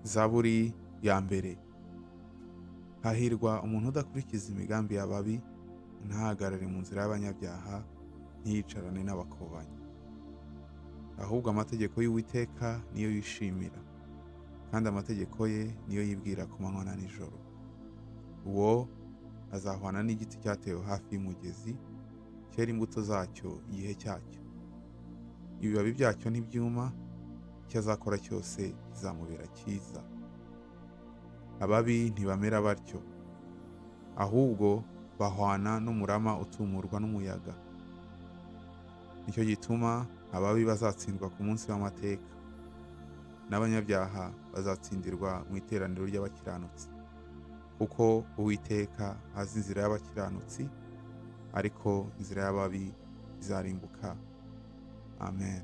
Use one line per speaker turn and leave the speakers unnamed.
Zaburi ya mbere. Hahirwa umuntu udakurikiza imigambi y'ababi, ntahagarare mu nzira y'abanyabyaha, ntiyicarane n'abakobanyi. Ahubwo amategeko y'Uwiteka niyo yishimira, kandi amategeko ye niyo yibwira ku manywa na nijoro. Uwo azahwana n'igiti cyatewe hafi y'umugezi, cyera imbuto zacyo igihe cyacyo. Ibibabi byacyo ntibyuma, icyo azakora cyose kizamubera cyiza. Ababi ntibamera batyo, ahubwo bahwana n'umurama utumurwa n'umuyaga. Nicyo gituma ababi bazatsindwa ku munsi w'amateka, n'abanyabyaha bazatsindirwa mu iteraniro ry'abakiranutsi. Kuko Uwiteka azi inzira y'abakiranutsi, ariko inzira y'ababi izarimbuka. Amen.